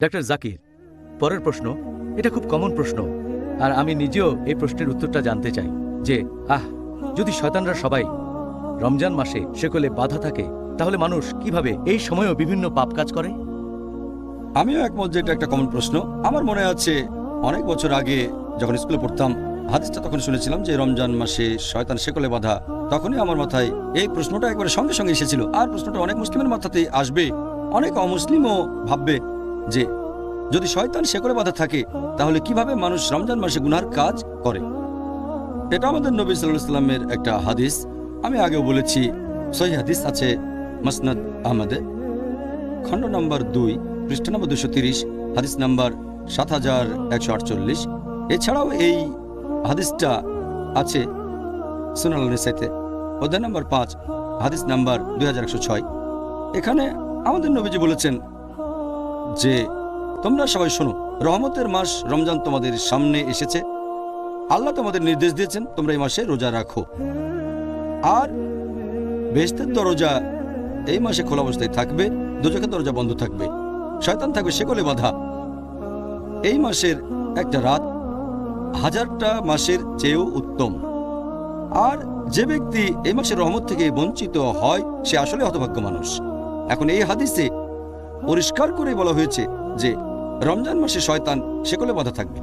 Doctor Zakir, পরের প্রশ্ন, এটা খুব কমন প্রশ্ন, আর আমি নিজেও এই প্রশ্নের উত্তরটা জানতে চাই যে যদি শয়তানরা সবাই রমজান মাসে সেকলে বাধা থাকে, তাহলে মানুষ কিভাবে এই সময়েও বিভিন্ন পাপ কাজ করে? আমিও একমত যে এটা একটা কমন প্রশ্ন। আমার মনে আছে অনেক বছর আগে যখন স্কুলে পড়তাম, হাদিসটা তখন শুনেছিলাম যে রমজান মাসে শয়তান শেকলে বাঁধা। তখনই আমার মাথায় এই প্রশ্নটা একবারে সঙ্গে সঙ্গে এসেছিল। আর প্রশ্নটা অনেক মুসলিমের মাথাতেই আসবে, অনেক অমুসলিমও ভাববে যে যদি শয়তান শেকলে বাঁধা থাকে তাহলে কিভাবে মানুষ রমজান মাসে গুনার কাজ করে। এটা আমাদের নবী সাল্লাল্লাহু আলাইহি ওয়াসাল্লামের একটা হাদিস। আমি আগেও বলেছি, সহিহ হাদিস আছে মুসনাদ আহমদে, খণ্ড নম্বর 2, পৃষ্ঠা নম্বর 230, হাদিস নাম্বার 7148। এছাড়াও এই হাদিসটা আছে সুনান আন-নাসাইতে, অধ্যায় নম্বর 5, হাদিস নাম্বার 2106। এখানে আমাদের নবীজি বলেছেন যে তোমরা সবাই শোনো, রহমতের মাস রমজান তোমাদের সামনে এসেছে। আল্লাহ তোমাদের নির্দেশ দিয়েছেন তোমরা এই মাসে রোজা রাখো, আর বেহেশতের দরজা এই মাসে খোলা অবস্থায় থাকবে, দোজখের দরজা বন্ধ থাকবে, শয়তান থাকবে শেকলে বাঁধা। এই মাসের একটা রাত 1000টা মাসের চেয়েও উত্তম। আর যে ব্যক্তি এই মাসের রহমত থেকে বঞ্চিত হয় সে আসলে হতভাগ্য মানুষ। এখন এই হাদিসে পরিষ্কার করে বলা হয়েছে যে রমজান মাসে শয়তান শেকলে বাঁধা থাকবে।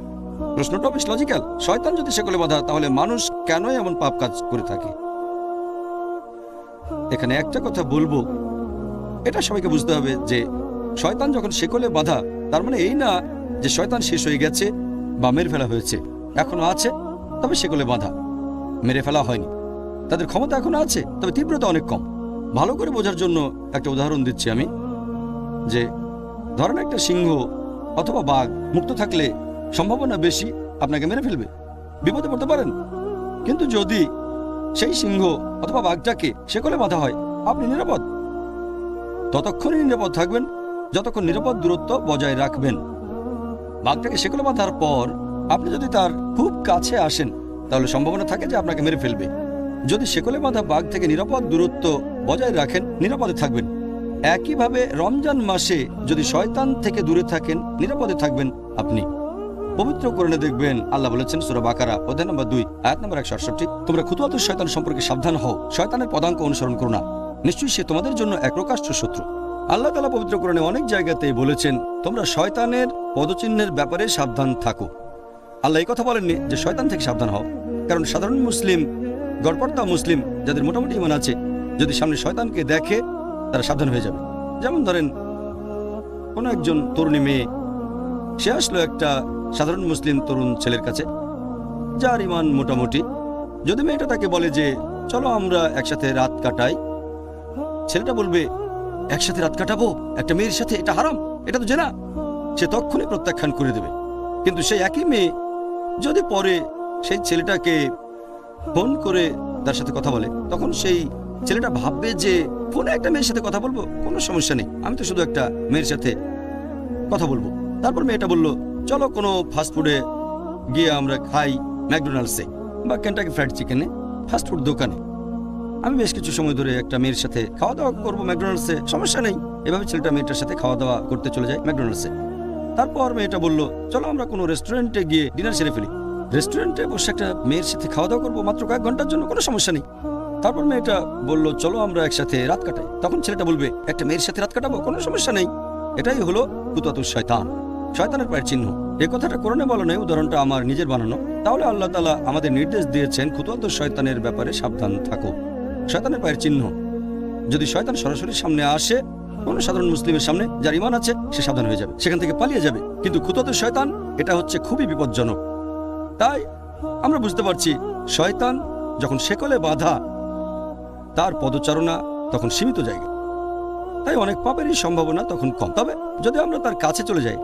প্রশ্নটা বেশ লজিক্যাল। শয়তান যদি শেকলে বাঁধা, তাহলে মানুষ কেন এমন পাপ কাজ করে থাকে? এখানে একটা কথা বলবো, এটা সবাইকে বুঝতে হবে যে শয়তান যখন শেকলে বাঁধা, তার মানে এই না যে শয়তান শেষ হয়ে গেছে বা মেরে ফেলা হয়েছে। এখনো আছে, তবে শেকলে বাঁধা, মেরে ফেলা হয়নি। তাদের ক্ষমতা এখনো আছে, তবে তীব্রতা অনেক কম। ভালো করে বোঝার জন্য একটা উদাহরণ দিচ্ছি আমি, যে ধরেন একটা সিংহ অথবা বাঘ মুক্ত থাকলে সম্ভাবনা বেশি আপনাকে মেরে ফেলবে, বিপদে পড়তে পারেন। কিন্তু যদি সেই সিংহ অথবা বাঘটাকে শেকলে বাঁধা হয়, আপনি নিরাপদ। ততক্ষণই নিরাপদ থাকবেন যতক্ষণ নিরাপদ দূরত্ব বজায় রাখবেন। বাঘটাকে শেকলে বাঁধার পর আপনি যদি তার খুব কাছে আসেন, তাহলে সম্ভাবনা থাকে যে আপনাকে মেরে ফেলবে। যদি শেকলে বাঁধা বাঘ থেকে নিরাপদ দূরত্ব বজায় রাখেন, নিরাপদে থাকবেন। একইভাবে রমজান মাসে যদি শয়তান থেকে দূরে থাকেন, নিরাপদে থাকবেন আপনি। পবিত্র কোরআনে দেখবেন আল্লাহ বলেছেন সূরা বাকারা অধ্যায় নম্বর 2, আয়াত নম্বর 168, তোমরা খুতুওয়াতুশ শয়তান সম্পর্কে সাবধান হও, শয়তানের পদাঙ্ক অনুসরণ করো না, নিশ্চয়ই সে তোমাদের জন্য এক প্রকাশ্য শত্রু। আল্লাহ তাআলা পবিত্র কোরআনে অনেক জায়গাতেই বলেছেন তোমরা শয়তানের পদচিহ্নের ব্যাপারে সাবধান থাকো। আল্লাহ এই কথা বলেননি যে শয়তান থেকে সাবধান হও, কারণ সাধারণ মুসলিম, গড়পড়তা মুসলিম যাদের মোটামুটি ঈমান আছে, যদি সামনে শয়তানকে দেখে তারা সাবধান হয়ে যাবে। যেমন ধরেন কোনো একজন তরুণী মেয়ে, সে আসলো একটা সাধারণ মুসলিম তরুণ ছেলের কাছে যার ঈমান মোটামুটি। যদি মেয়েটা তাকে বলে যে চলো আমরা একসাথে রাত কাটাই, ছেলেটা বলবে একসাথে রাত কাটাবো একটা মেয়ের সাথে, এটা হারাম, এটা তো জেনা। সে তক্ষুনি প্রত্যাখ্যান করে দেবে। কিন্তু সেই একই মেয়ে যদি পরে সেই ছেলেটাকে ফোন করে তার সাথে কথা বলে, তখন সেই ছেলেটা ভাববে যে ফোনে একটা মেয়ের সাথে কথা বলবো, কোনো সমস্যা নেই, আমি তো শুধু একটা মেয়ের সাথে কথা বলবো। তারপর মেয়েটা বলল চলো কোনো ফাস্টফুডে গিয়ে আমরা খাই, ম্যাকডোনাল্ডসে বা কেন্টাকি ফ্রাইড চিকেনে, ফাস্টফুড দোকানে। আমি বেশ কিছু সময় ধরে একটা মেয়ের সাথে খাওয়া দাওয়া করবো ম্যাকডোনাল্ডসে, সমস্যা নেই। এভাবে ছেলেটা মেয়েটার সাথে খাওয়া দাওয়া করতে চলে যায় ম্যাকডোনাল্ডসে। তারপর মেয়েটা বলল চলো আমরা কোনো রেস্টুরেন্টে গিয়ে ডিনার সেরে ফেলি। রেস্টুরেন্টে বসে একটা মেয়ের সাথে খাওয়া দাওয়া করবো মাত্র কয়েক ঘন্টার জন্য, কোনো সমস্যা নেই। তারপর মেয়েটা বলল চলো আমরা একসাথে রাত কাটাই। তখন ছেলেটা বলবে একটা মেয়ের সাথে রাত কাটাবো, কোনো সমস্যা নেই। এটাই হলো খুতুওয়াতুশ শয়তান, শয়তানের পায়ের চিহ্ন। এই কথাটা কোরআনে বলা নেই, উদাহরণটা আমার নিজের বানানো। তাহলে আল্লাহ তাআলা আমাদের নির্দেশ দিয়েছেন খুতুওয়াতুশ শয়তানের ব্যাপারে সাবধান থাকো। শয়তানের পায়ের চিহ্ন, যদি শয়তান সরাসরি সামনে আসে, কোনো সাধারণ মুসলিমের সামনে যার ঈমান আছে, সে সাবধান হয়ে যাবে, সেখান থেকে পালিয়ে যাবে। কিন্তু খুতুওয়াতুশ শয়তান, এটা হচ্ছে খুবই বিপজ্জনক। তাই আমরা বুঝতে পারছি শয়তান যখন শেকলে বাঁধা, তার পদচারণা তখন সীমিত জায়গা, তাই অনেক পাপেরই সম্ভাবনা তখন কম। তবে যদি আমরা তার কাছে চলে যাই,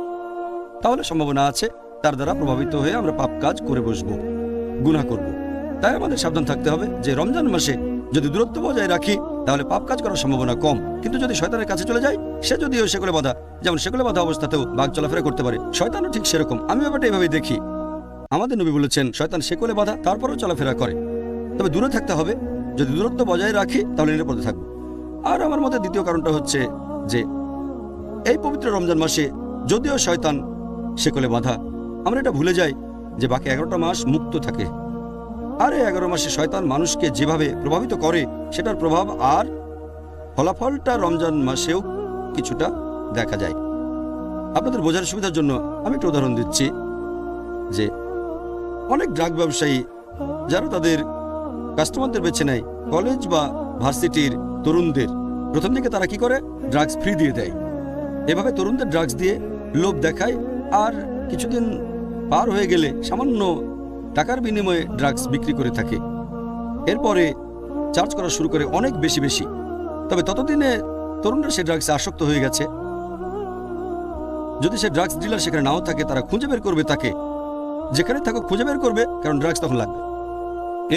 তাহলে সম্ভাবনা আছে তার দ্বারা প্রভাবিত হয়ে আমরা পাপ কাজ করে বসবো, গুনাহ করব। তাই আমাদের সাবধান থাকতে হবে যে রমজান মাসে যদি দূরত্ব বজায় রাখি, তাহলে পাপ কাজ করার সম্ভাবনা কম। কিন্তু যদি শয়তানের কাছে চলে যায়, সে যদিও শেকলে বাঁধা, যেমন শেকলে বাঁধা অবস্থাতেও বাঘ চলাফেরা করতে পারে, শয়তানও ঠিক সেরকম। আমি ব্যাপারটা এইভাবেই দেখি। আমাদের নবী বলেছেন শয়তান শেকলে বাঁধা, তারপরেও চলাফেরা করে, তবে দূরে থাকতে হবে। যদি দূরত্ব বজায় রাখি তাহলে নিরাপদে থাকবো। আর আমার মতে দ্বিতীয় কারণটা হচ্ছে যে এই পবিত্র রমজান মাসে যদিও শয়তান শেকলে বাঁধা, আমরা এটা ভুলে যাই যে বাকি 11টা মাস মুক্ত থাকে। আর এই 11 মাসে শয়তান মানুষকে যেভাবে প্রভাবিত করে সেটার প্রভাব আর ফলাফলটা রমজান মাসেও কিছুটা দেখা যায়। আপনাদের বোঝার সুবিধার জন্য আমি একটা উদাহরণ দিচ্ছি যে অনেক ড্রাগ ব্যবসায়ী যারা তাদের কাস্টমারদের বেছে নেয় কলেজ বা ভার্সিটির তরুণদের, প্রথম দিকে তারা কি করে, ড্রাগস ফ্রি দিয়ে দেয়। এভাবে তরুণদের ড্রাগস দিয়ে লোভ দেখায়, আর কিছুদিন পার হয়ে গেলে সামান্য টাকার বিনিময়ে ড্রাগস বিক্রি করে থাকে। এরপরে চার্জ করা শুরু করে অনেক বেশি বেশি। তবে ততদিনে তরুণরা সে ড্রাগসে আসক্ত হয়ে গেছে। যদি সে ড্রাগস ডিলার সেখানে নাও থাকে, তারা খুঁজে বের করবে তাকে, যেখানে থাকুক খুঁজে বের করবে, কারণ ড্রাগস তখন লাগবে।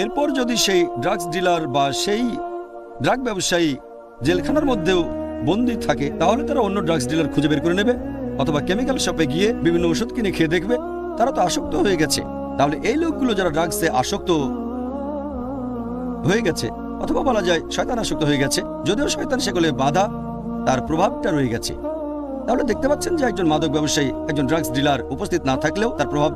এরপর যদি সেই ড্রাগস ডিলার বা সেই ড্রাগ ব্যবসায়ী জেলখানার মধ্যেও বন্দী থাকে, তাহলে তারা অন্য ড্রাগস ডিলার খুঁজে বের করে নেবে, অথবা কেমিক্যাল শপে গিয়ে বিভিন্ন ওষুধ কিনে খেয়ে দেখবে তারা তো আসক্ত হয়ে গেছে। তাহলে এই লোকগুলো যারা ড্রাগসে আসক্ত হয়ে গেছে, অথবা বলা যায় শয়তান আসক্ত হয়ে গেছে, যদিও শয়তান সেগুলো বাধা, তার প্রভাবটা রয়ে গেছে। তাহলে দেখতে পাচ্ছেন যে একজন মাদক ব্যবসায়ী, একজন ড্রাগস ডিলার উপস্থিত না থাকলেও তার প্রভাব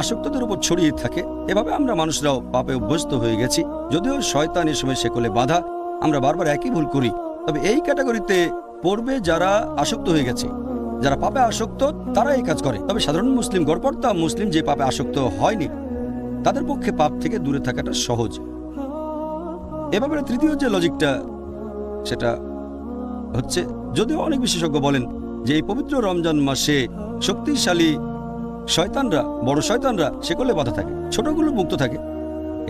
আসক্তদের উপর ছড়িয়ে থাকে। এভাবে আমরা মানুষরাও পাপে অভ্যস্ত হয়ে গেছি। যদিও শয়তান এ সময় সেকলে বাধা, আমরা বারবার একই ভুল করি। তবে এই ক্যাটাগরিতে পড়বে যারা আসক্ত হয়ে গেছে, যারা পাপে আসক্ত, তারা এই কাজ করে। তবে সাধারণ মুসলিম, গড়পড়তা মুসলিম যে পাপে আসক্ত হয়নি, তাদের পক্ষে পাপ থেকে দূরে থাকাটা সহজ। এভাবে তৃতীয় যে লজিকটা, সেটা হচ্ছে, যদিও অনেক বিশেষজ্ঞ বলেন যে এই পবিত্র রমজান মাসে শক্তিশালী শয়তানরা, বড় শয়তানরা সেকলে বাধা থাকে, ছোটগুলো মুক্ত থাকে,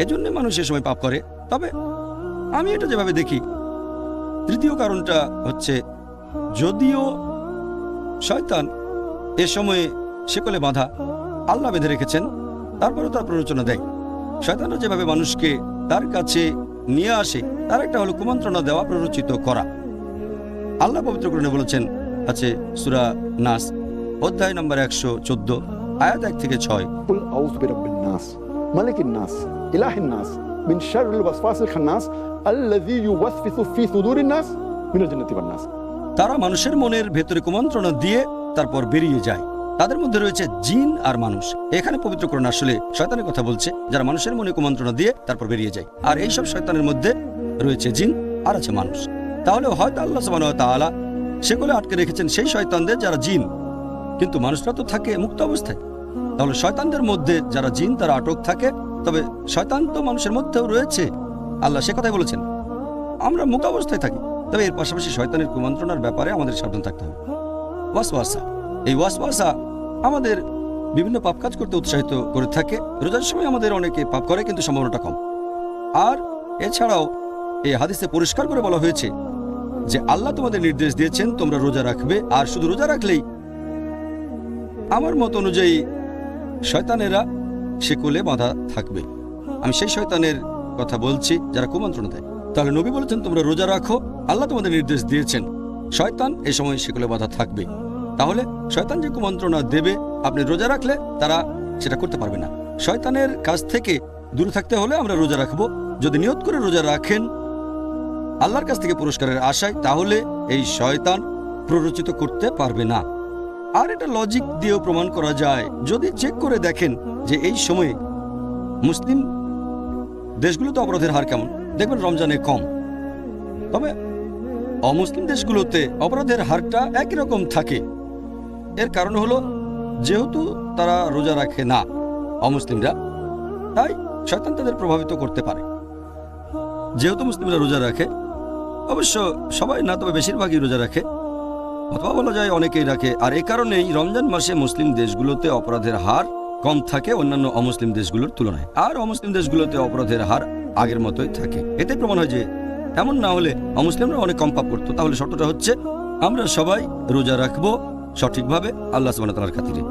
এজন্য মানুষ এ সময় পাপ করে। তবে আমি এটা যেভাবে দেখি, তৃতীয় কারণটা হচ্ছে, যদিও শয়তান এ সময়ে সেকলে বাধা আল্লাহ বেঁধে রেখেছেন, তারপরেও তার প্ররোচনা দেয়। শয়তানরা যেভাবে মানুষকে তার কাছে নিয়ে আসে, তার একটা হলো কুমন্ত্রণা দেওয়া, প্ররোচিত করা। আল্লাহ পবিত্র কোরআনে বলেছেন, আছে সূরা নাস অধ্যায় নম্বর 114 আয়াত 1 থেকে 6, قل أعوذ برب الناس ملك الناس إله الناس من شر الوسواس الخناس الذي يوسوس في صدور الناس من الجنة والناس। তারা মানুষের মনের ভেতরে কুমন্ত্রণা দিয়ে তারপর বেরিয়ে যায়। তাদের মধ্যে রয়েছে জিন আর মানুষ। এখানে পবিত্র কোরআন আসলে শয়তানের কথা বলছে, যারা মানুষের মনে কুমন্ত্রণা দিয়ে তারপর বেরিয়ে যায়। আর এইসব শয়তানের মধ্যে রয়েছে জিন আর আছে মানুষ। তাহলে হয়তো আল্লাহ সুবহানাহু ওয়া তাআলা সেগুলো আটকে রেখেছেন সেই শয়তানদের যারা জিন, কিন্তু মানুষরা তো থাকে মুক্ত অবস্থায়। তাহলে শয়তানদের মধ্যে যারা জিন তারা আটক থাকে, তবে শয়তান তো মানুষের মধ্যেও রয়েছে। আল্লাহ সে কথাই বলেছেন, আমরা মুক্ত অবস্থায় থাকি। তবে এর পাশাপাশি শয়তানের কুমন্ত্রণার ব্যাপারে আমাদের সাবধান থাকতে হবে। ওয়াসওয়াসা, এই ওয়াসওয়াসা আমাদের বিভিন্ন পাপ কাজ করতে উৎসাহিত করে থাকে। রোজার সময় আমাদের অনেকে পাপ করে, কিন্তু সম্ভাবনাটা কম। আর এছাড়াও এই হাদিসে পরিষ্কার করে বলা হয়েছে যে আল্লাহ তোমাদের নির্দেশ দিয়েছেন তোমরা রোজা রাখবে, আর শুধু রোজা রাখলেই আমার মত অনুযায়ী শয়তানেরা সেকলে বাঁধা থাকবে। আমি সেই শয়তানের কথা বলছি যারা কুমন্ত্রণা দেয়। তাহলে নবী বলেছেন তোমরা রোজা রাখো, আল্লাহ তোমাদের নির্দেশ দিয়েছেন, শয়তান এই সময় সেকলে বাঁধা থাকবে। তাহলে শয়তান যে কুমন্ত্রণা দেবে, আপনি রোজা রাখলে তারা সেটা করতে পারবে না। শয়তানের কাছ থেকে দূরে থাকতে হলে আমরা রোজা রাখবো। যদি নিয়ত করে রোজা রাখেন আল্লাহর কাছ থেকে পুরস্কারের আশায়, তাহলে এই শয়তান প্ররোচিত করতে পারবে না। আর এটা লজিক দিয়েও প্রমাণ করা যায়। যদি চেক করে দেখেন যে এই সময়ে মুসলিম দেশগুলোতে অপরাধের হার কেমন, দেখবেন রমজানে কম। তবে অমুসলিম দেশগুলোতে অপরাধের হারটা একই রকম থাকে। এর কারণ হলো যেহেতু তারা রোজা রাখে না অমুসলিমরা, তাই শয়তান তাদের প্রভাবিত করতে পারে। যেহেতু মুসলিমরা রোজা রাখে, অবশ্য সবাই না, তবে বেশিরভাগই রোজা রাখে, অথবা বলা যায় অনেকেই রাখে। আর এই কারণেই রমজান মাসে মুসলিম দেশগুলোতে অপরাধের হার কম থাকে অন্যান্য অমুসলিম দেশগুলোর তুলনায়। আর অমুসলিম দেশগুলোতে অপরাধের হার আগের মতোই থাকে। এতে প্রমাণ হয় যে এমন না হলে অমুসলিমরা অনেক কম পাপ করতো। তাহলে শর্তটা হচ্ছে আমরা সবাই রোজা রাখবো সঠিকভাবে আল্লাহ সুবহানাহু ওয়া তাআলার খাতিরে।